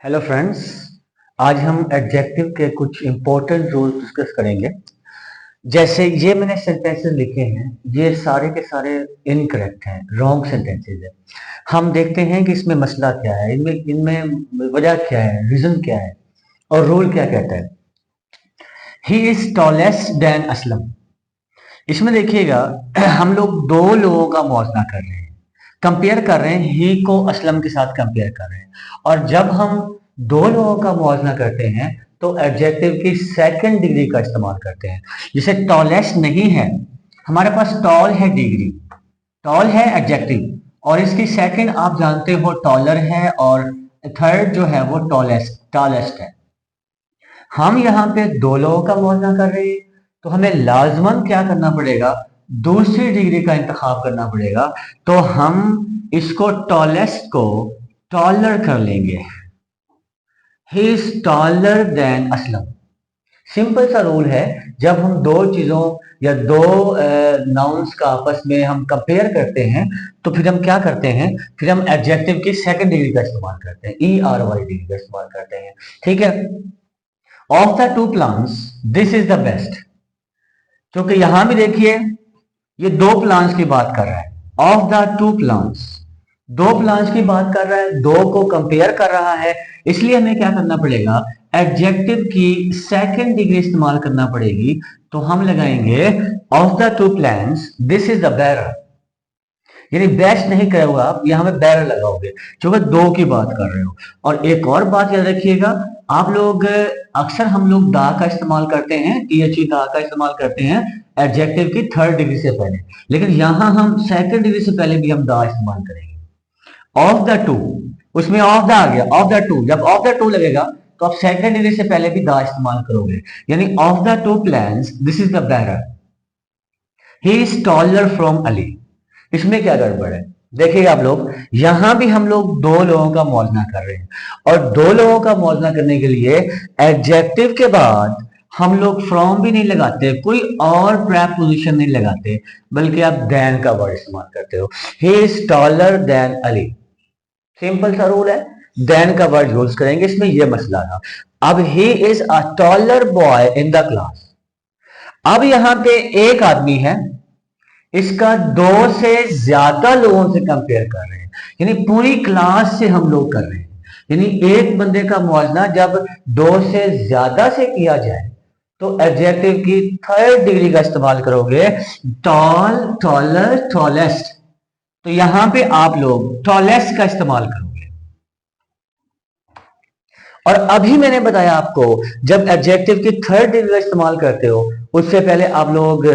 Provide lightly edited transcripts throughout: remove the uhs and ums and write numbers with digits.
Hello friends. आज हम adjective के कुछ इंपॉर्टेंट रूल्स डिस्कस करेंगे। जैसे ये मैंने सेंटेंसेस लिखे हैं, ये सारे के सारे इनकरेक्ट हैं, रॉन्ग सेंटेंसेस हैं। हम देखते हैं कि इसमें मसला क्या है, इनमें इनमें वजह क्या है, रीजन क्या है और रूल क्या कहता है। He is tallest than Aslam. इसमें देखिएगा हम लोग दो लोगों का मौजना कर रहे हैं, कंपेयर कर रहे हैं, ही को असलम के साथ कंपेयर कर रहे हैं। और जब हम दो लोगों का मुआवजा करते हैं तो एडजेक्टिव की सेकंड डिग्री का इस्तेमाल करते हैं। जैसे टॉलेस्ट नहीं है, हमारे पास टॉल है डिग्री, टॉल है एडजेक्टिव और इसकी सेकंड आप जानते हो टॉलर है और थर्ड जो है वो टॉलेस्ट टॉलेस्ट है। हम यहाँ पे दो लोगों का मुआवजा कर रहे हैं तो हमें लाजमन क्या करना पड़ेगा, दूसरी डिग्री का इंतखाब करना पड़ेगा। तो हम इसको टॉलेस्ट को टॉलर कर लेंगे। He is taller than Aslam. Simple सा रूल है, जब हम दो चीजों या दो नाउन्स का आपस में हम कंपेयर करते हैं तो फिर हम क्या करते हैं, फिर हम एडजेक्टिव की सेकंड डिग्री का इस्तेमाल करते हैं, ई आर वाली डिग्री का इस्तेमाल करते हैं। ठीक है। Of the two plants this is the best. क्योंकि यहां भी देखिए ये दो प्लांट्स की बात कर रहा है। ऑफ द टू प्लांट्स, दो प्लांट्स की बात कर रहा है, दो को कंपेयर कर रहा है, इसलिए हमें क्या करना पड़ेगा, एडजेक्टिव की सेकंड डिग्री इस्तेमाल करना पड़ेगी। तो हम लगाएंगे of the two plants this is the better, यानी बेस्ट नहीं करोगे आप, यहां पे बेटर लगाओगे क्योंकि दो की बात कर रहे हो। और एक और बात याद रखिएगा, आप लोग अक्सर हम लोग दा का इस्तेमाल करते हैं, टी दा का इस्तेमाल करते हैं एडजेक्टिव की थर्ड डिग्री से पहले, लेकिन यहां हम सेकंड डिग्री से पहले भी हम दा इस्तेमाल करेंगे। ऑफ द टू, उसमें ऑफ द आ गया, ऑफ द टू, जब ऑफ द टू लगेगा तो आप सेकंड डिग्री से पहले भी द इस्तेमाल करोगे, यानी of the two plans this is the better. He is taller from Ali. इसमें क्या गड़बड़ है, देखिएगा आप लोग, यहां भी हम लोग दो लोगों का मौजना कर रहे हैं और दो लोगों का मौजना करने के लिए एडजेक्टिव के बाद हम लोग फ्रॉम भी नहीं लगाते, कोई और प्रेपोजिशन नहीं लगाते, बल्कि आप देन का वर्ड इस्तेमाल करते हो। He is taller than Ali. Simple सा रूल है, देन का वर्ड यूज करेंगे, इसमें यह मसला था। अब he is a taller boy in the class. अब यहां पे एक आदमी है, इसका दो से ज्यादा लोगों से कंपेयर कर रहे हैं, यानी पूरी क्लास से हम लोग कर रहे हैं। यानी एक बंदे का मुआवजा जब दो से ज्यादा से किया जाए तो एडजेक्टिव की थर्ड डिग्री का इस्तेमाल करोगे, टॉल, टॉलर, टॉलेस्ट। तो यहां पे आप लोग टॉलेस्ट का इस्तेमाल करोगे। और अभी मैंने बताया आपको, जब एडजेक्टिव की थर्ड डिग्री का इस्तेमाल करते हो उससे पहले आप लोग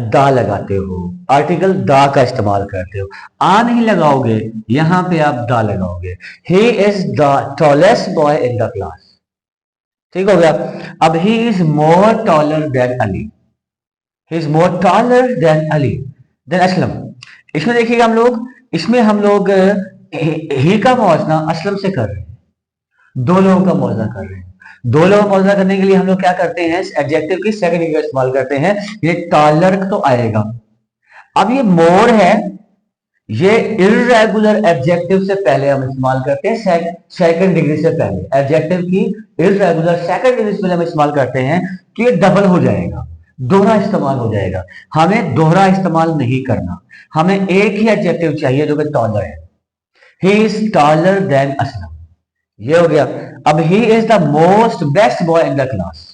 दा लगाते हो, आर्टिकल दा का इस्तेमाल करते हो, आ नहीं लगाओगे, यहां पे आप दा लगाओगे। He is the tallest boy in the class. ठीक हो गया। अब he is more taller than Ali, he is more taller than Ali than Aslam. इसमें देखिएगा हम लोग ही का मौजना असलम से कर रहे हैं, दो लोगों का मौजना कर रहे हैं। दो लोगों का मौजना करने के लिए हम लोग क्या करते हैं, एडजेक्टिव की सेकंड डिग्री का इस्तेमाल करते हैं, ये टॉलर तो आएगा। अब ये मोर है, ये इर्रेगुलर एडजेक्टिव से पहले हम इस्तेमाल करते हैं, सेकंड डिग्री से पहले एडजेक्टिव की इर्रेगुलर सेकंड डिग्री से पहले हम इस्तेमाल करते हैं तो ये डबल हो जाएगा, दोहरा इस्तेमाल हो जाएगा। हमें दोहरा इस्तेमाल नहीं करना, हमें एक ही एडजेक्टिव चाहिए जो कि टॉलर है। He is taller than Aslam, ये हो गया। अब he is the most best boy in the class.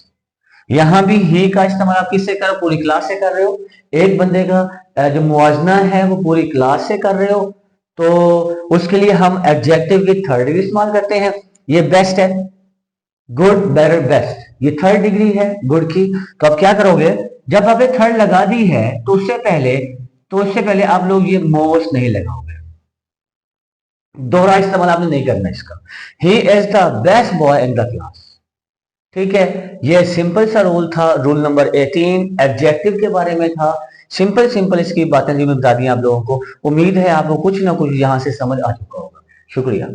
यहां भी ही का इस्तेमाल आप किससे कर रहे हो, पूरी क्लास से कर रहे हो। एक बंदे का जो मुआवजना है वो पूरी क्लास से कर रहे हो, तो उसके लिए हम एडजेक्टिव की थर्ड डिग्री इस्तेमाल करते हैं। ये बेस्ट है, गुड, बेटर, बेस्ट, ये थर्ड डिग्री है गुड की। तो आप क्या करोगे, जब आपने थर्ड लगा दी है तो उससे पहले आप लोग ये मोस्ट नहीं लगाओगे, दोहरा इस्तेमाल आपने नहीं करना इसका। ही is the best boy in the class. ठीक है, ये सिंपल सा रूल था, रूल नंबर 18 एडजेक्टिव के बारे में था। सिंपल इसकी बातें जो मैं बता दी आप लोगों को। उम्मीद है आपको कुछ ना कुछ यहां से समझ आ चुका होगा। शुक्रिया।